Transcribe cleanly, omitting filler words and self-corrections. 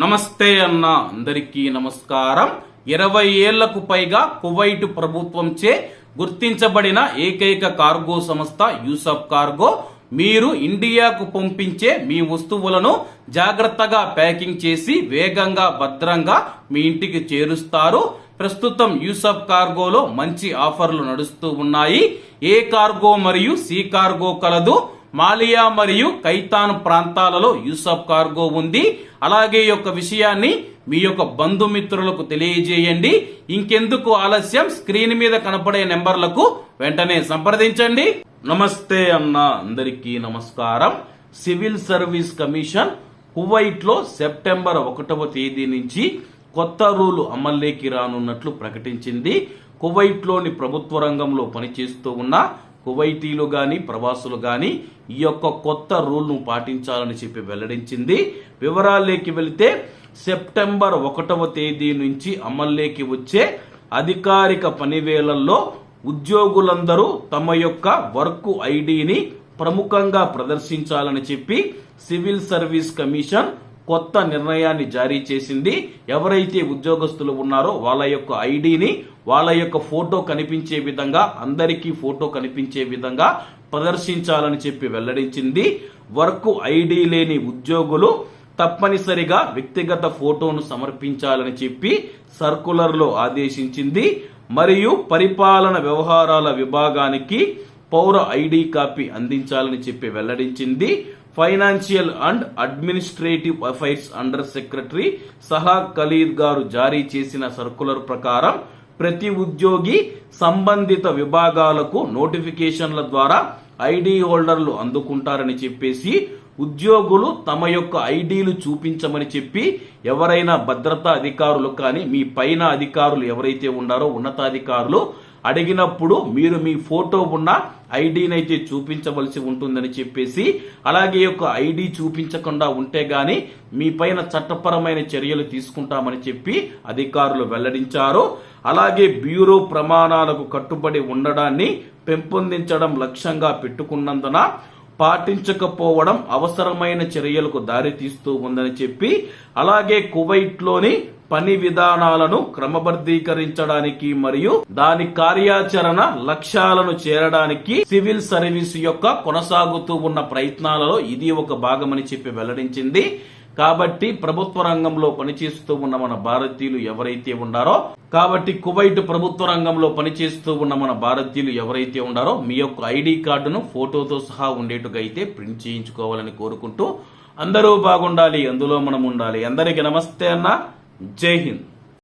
నమస్తే అన్న అందరికీ నమస్కారం. 20 ఏళ్లకు పైగా కువైట్ ప్రభుత్వంచే గుర్తించబడిన ఏకైక కార్గో సంస్థ యూసఫ్ కార్గో మీరు ఇండియాకు పంపించే మీ వస్తువులను జాగ్రత్తగా ప్యాకింగ్ చేసి వేగంగా భద్రంగా మీ ఇంటికి చేరుస్తారు. ప్రస్తుతం యూసఫ్ కార్గోలో మంచి ఆఫర్లు నడుస్తూ ఉన్నాయి. ఏ కార్గో మరియు సి కార్గో కలదు. మాలియా మరియు కైతాన్ ప్రాంతాలలో యూసఫ్ కార్గో ఉంది. అలాగే ఈ యొక్క విషయాన్ని మీ యొక్క బంధుమిత్రులకు తెలియజేయండి. ఇంకెందుకు ఆలస్యం, స్క్రీన్ మీద కనపడే నెంబర్లకు వెంటనే సంప్రదించండి. నమస్తే అన్న అందరికీ నమస్కారం. సివిల్ సర్వీస్ కమిషన్ కువైట్ లో సెప్టెంబర్ 1వ తేదీ నుంచి కొత్త రూల్ అమల్లోకి రానున్నట్లు ప్రకటించింది. కువైట్ లోని ప్రభుత్వ రంగంలో పనిచేస్తూ ఉన్న కువైటీలు గాని ప్రవాసులు గాని ఈ యొక్క కొత్త రూల్ ను పాటించాలని చెప్పి వెల్లడించింది. వివరాల్లోకి వెళితే సెప్టెంబర్ 1వ తేదీ నుంచి అమల్లోకి వచ్చే అధికారిక పనివేళల్లో ఉద్యోగులందరూ తమ యొక్క వర్క్ ఐడిని ప్రముఖంగా ప్రదర్శించాలని చెప్పి సివిల్ సర్వీస్ కమిషన్ కొత్త నిర్ణయాన్ని జారీ చేసింది. ఎవరైతే ఉద్యోగస్తులు ఉన్నారో వాళ్ళ యొక్క ఐడిని వాళ్ళ యొక్క ఫోటో కనిపించే విధంగా, అందరికీ ఫోటో కనిపించే విధంగా ప్రదర్శించాలని చెప్పి వెల్లడించింది. వర్క్ ఐడి లేని ఉద్యోగులు తప్పనిసరిగా వ్యక్తిగత ఫోటోను సమర్పించాలని చెప్పి సర్కులర్ లో ఆదేశించింది. మరియు పరిపాలన వ్యవహారాల విభాగానికి పౌర ఐడి కాపీ అందించాలని చెప్పి వెల్లడించింది. Financial and administrative affairs under secretary సహా ఖలీద్ గారు జారీ చేసిన సర్కులర్ ప్రకారం ప్రతి ఉద్యోగి సంబంధిత విభాగాలకు నోటిఫికేషన్ల ద్వారా ఐడి హోల్డర్లు అందుకుంటారని చెప్పేసి ఉద్యోగులు తమ యొక్క ఐడీలు చూపించమని చెప్పి ఎవరైనా భద్రతా అధికారులు కానీ మీ పైన అధికారులు ఎవరైతే ఉన్నారో ఉన్నతాధికారులు అడిగినప్పుడు మీరు మీ ఫోటో ఉన్న ఐడిని అయితే చూపించవలసి ఉంటుందని చెప్పేసి, అలాగే యొక్క ఐడి చూపించకుండా ఉంటే గాని మీ పైన చట్టపరమైన చర్యలు తీసుకుంటామని చెప్పి అధికారులు వెల్లడించారు. అలాగే బ్యూరో ప్రమాణాలకు కట్టుబడి ఉండడాన్ని పెంపొందించడం లక్ష్యంగా పెట్టుకున్నందున పాటించకపోవడం అవసరమైన చర్యలకు దారితీస్తూ ఉందని చెప్పి, అలాగే కువైట్ లోని పని విధానాలను క్రమబద్ధీకరించడానికి మరియు దాని కార్యాచరణ లక్ష్యాలను చేరడానికి సివిల్ సర్వీస్ యొక్క కొనసాగుతూ ఉన్న ప్రయత్నాలలో ఇది ఒక భాగమని చెప్పి వెల్లడించింది. కాబట్టి ప్రభుత్వ రంగంలో పనిచేస్తూ ఉన్న మన భారతీయులు ఎవరైతే ఉన్నారో కువైట్ ప్రభుత్వ రంగంలో పనిచేస్తూ ఉన్న మన భారతీయులు ఎవరైతే ఉన్నారో మీ యొక్క ఐడి కార్డును ఫోటోతో సహా ఉండేట్టుగా అయితే ప్రింట్ చేయించుకోవాలని కోరుకుంటూ అందరూ బాగుండాలి, అందులో మనం ఉండాలి. అందరికీ నమస్తే అన్న. జై హింద్.